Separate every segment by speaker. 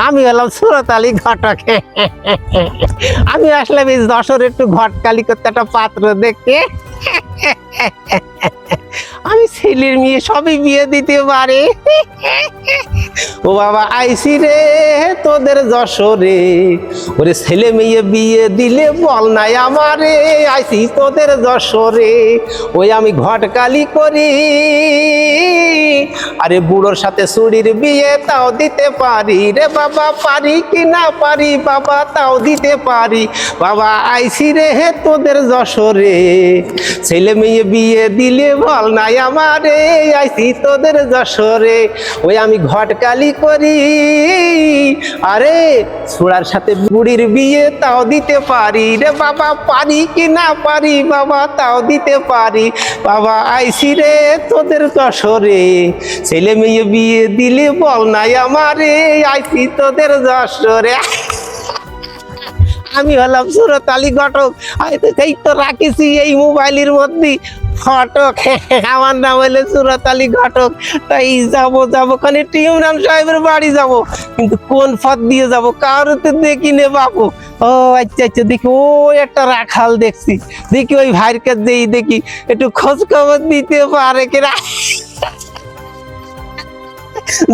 Speaker 1: আমি হলাম সুরত আলী ঘটক। আমি আসলাম এই যশোর একটু ঘটকালি করতে একটা পাত্র দেখতে। আমি ছেলের মেয়ে সবই বিয়ে দিতে পারি। ও বাবা আইসি রে তোদের যশোরে, ওরে ছেলে মেয়ে বিয়ে দিলে বল নাই আমারে। আইসি তোদের যশোরে, ওই আমি ঘটকালি করি। আরে বুড়োর সাথে চুরির বিয়ে তাও দিতে পারি রে বাবা, পারি কি না পারি বাবা তাও দিতে পারি। বাবা আইসি রে তোদের যশোরে, ছেলে মেয়ে বিয়ে দিলে বল নাই আমারে। আইসি তোদের যশোরে, ওই আমি ঘটকালি করি। আরে ছোড়ার সাথে বুড়ির বিয়ে তাও দিতে পারি রে বাবা, পারি কি না পারি বাবা তাও দিতে পারি। বাবা আইসি রে তোদের যশোরে, ছেলে মেয়ে বিয়ে দিলে বল নাই আমারে। আইসি তোদের যশোরে। আমি হলাম সুরত আলী ঘটক। এই তো রাখিছি এই মোবাইলের মধ্যে ফটক। আমার নাম হইলে সুরত আলী ঘটক। তাই যাবো খালি ইমরান সাহেবের বাড়ি যাব, কিন্তু কোন পথ দিয়ে যাব কারো তো দেখি নে বাবু। ও আচ্ছা আচ্ছা, দেখি ও একটা রাখাল দেখছি, দেখি ওই ভাইয়ের কাছে যেই দেখি একটু খোঁজ খবর দিতে পারে কিনা।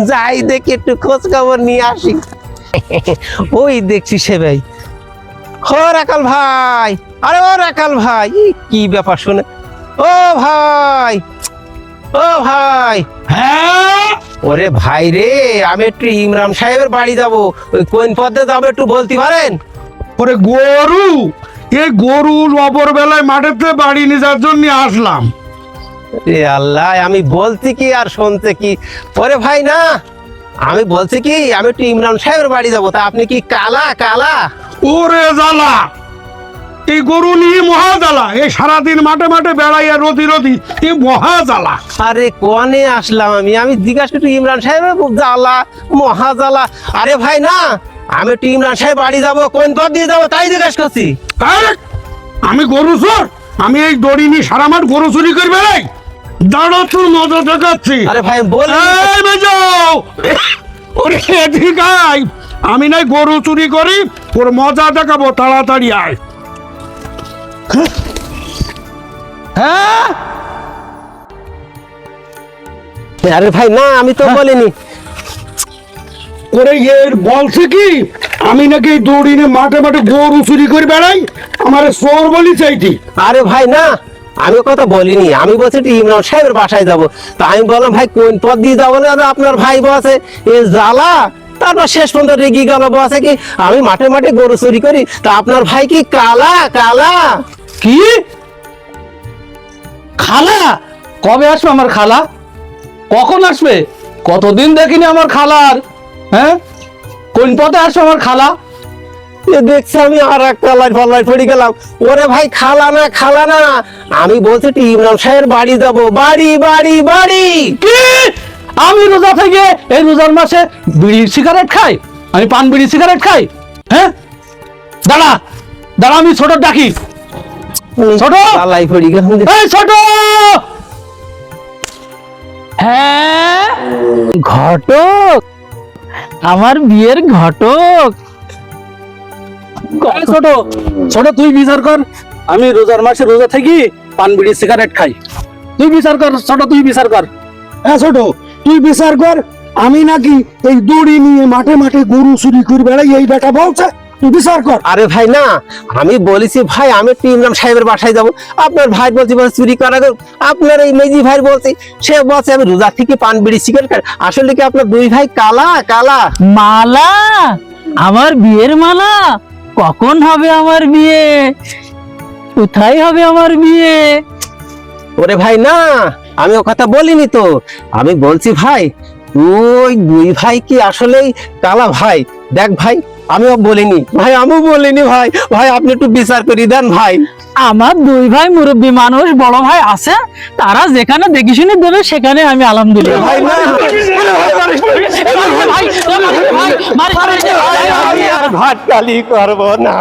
Speaker 1: যাই দেখি একটু খোঁজ খবর নিয়ে আসি। ওই দেখছি সে ভাই। ও রাখাল ভাই, আরে ও রাখাল ভাই, কি ব্যাপার শুনে। ও ভাই, ও ভাই।
Speaker 2: হ্যাঁ
Speaker 1: ওরে ভাই রে, আমি একটু ইমরান সাহেবের বাড়ি যাব, ওই কোন পথে যাবো একটু বলতে পারেন?
Speaker 2: ওরে গরু, এই গরু অপর বেলায় মাঠেতে বাড়ি নিয়ে যাওয়ার জন্য আসলাম।
Speaker 1: এ আল্লাহ, আমি বলছি কি আর শুনতে কি। ওরে ভাই না, আমি বলছি কি আমি একটু ইমরান সাহেবের বাড়ি যাবো, তা আপনি কি কালা কালা?
Speaker 2: ওরে জ্বালা, এই গরু নিয়ে মহা জ্বালা। এই সারাদিন মাঠে মাঠে বেড়াইয়া রদি রদি, এ মহা জ্বালা।
Speaker 1: আরে কোনে আসলাম আমি জিজ্ঞাসা করছি ইমরান সাহেবের জ্বালা মহা জ্বালা। আরে ভাই না, আমি একটু ইমরান সাহেব বাড়ি যাবো, কোন পথ দিয়ে যাবো তাই জিজ্ঞাসা করছি।
Speaker 2: আরে আমি গরু চোর? আমি এই দড়ি নিয়ে সারা মাঠ গরু চুরি করে বেড়াই? দাঁড়ো, তোর মজা দেখাচ্ছি।
Speaker 1: আরে ভাই বল।
Speaker 2: এই বেজো, ওরে এদিকে আয়। আমি নাই গরু চুরি করি, ওর মজা দেখাবো, তাড়াতাড়ি আয়। হ্যাঁ
Speaker 1: আরে ভাই না, আমি তো বলিনি।
Speaker 2: করে এর বলছে কি আমি নাকি এই দড়ি নিয়ে মাঠে মাঠে গরু চুরি করে বেড়াই? আমার চোর বলি চাইতি?
Speaker 1: আরে ভাই না, আমি কথা বলিনি, আমি বলছি একটু ইমরান সাহেবের বাসায় যাবো। তা আমি বললাম ভাই কোন পথ দিয়ে যাবো না, আপনার ভাই বসে এ জ্বালা। তারপর শেষ পর্যন্ত রেগে গেল, বসে কি আমি মাঠে মাঠে গরু চুরি করি। তা আপনার ভাই কি কালা কালা?
Speaker 3: কি খালা? কবে আসবে আমার খালা? কখন আসবে? কতদিন দেখিনি আমার খালার। হ্যাঁ, কোন পথে আসবে আমার খালা?
Speaker 1: এ দেখছি আমি আর এক কালায় ফলায় পড়ে গেলাম। ওরে ভাই খালা না, খালা না, আমি বলছি একটু ইমরান সাহেবের বাড়ি যাবো। বাড়ি বাড়ি বাড়ি।
Speaker 3: কি? আমি রোজা থেকে এই রোজার মাসে বিড়ি সিগারেট খাই? আমি পান বিড়ি সিগারেট খাই? হ্যাঁ, দাঁড়া দাঁড়া, আমি ছোট ডাকি। ছোট,
Speaker 1: কালাই পড়ে গেলাম।
Speaker 3: এই ছোট। হ্যাঁ, ঘটক, আমার বিয়ের ঘটক। এই ছোট ছোট, তুই বিচার কর। আমি রোজার মাসে রোজা থেকে পান বিড়ি সিগারেট খাই। তুই বিচার কর ছোট, তুই বিচার কর।
Speaker 2: হ্যাঁ ছোট, তুই বিচার কর। আমি নাকি এই দড়ি নিয়ে মাঠে মাঠে গরু চুরি করে বেড়াই, এই বেটা বলছে? তুই বিচার কর।
Speaker 1: আরে ভাই না, আমি বলেছি ভাই আমি একটু ইমরান সাহেবের বাসায় যাবো। আপনার ভাই বলছি চুরি করা। আপনার এই মেজি ভাই বলছে, সে বলছে আমি রোজা থেকে পান বিড়ি সিগারেট খাই। আসলে কি আপনার দুই ভাই কালা কালা?
Speaker 4: মালা? আমার বিয়ের মালা? কখন হবে আমার বিয়ে? কোথায় হবে আমার বিয়ে?
Speaker 1: ওরে ভাই না, আমি ও কথা বলিনি তো। আমি বলছি ভাই তুই দুই ভাই কি আসলেই কালা? ভাই দেখ ভাই, আমিও বলিনি ভাই, আমিও বলিনি ভাই। ভাই আপনি একটু বিচার করে দেন ভাই।
Speaker 4: আমার দুই ভাই মুরব্বী মানুষ, বড় ভাই আছে, তারা যেখানে দেখি শুনে দেবে সেখানে আমি আলহামদুলিল্লাহ।
Speaker 1: ভাই না,
Speaker 4: ভাই
Speaker 1: আমি আর ঘটকালি করবো না।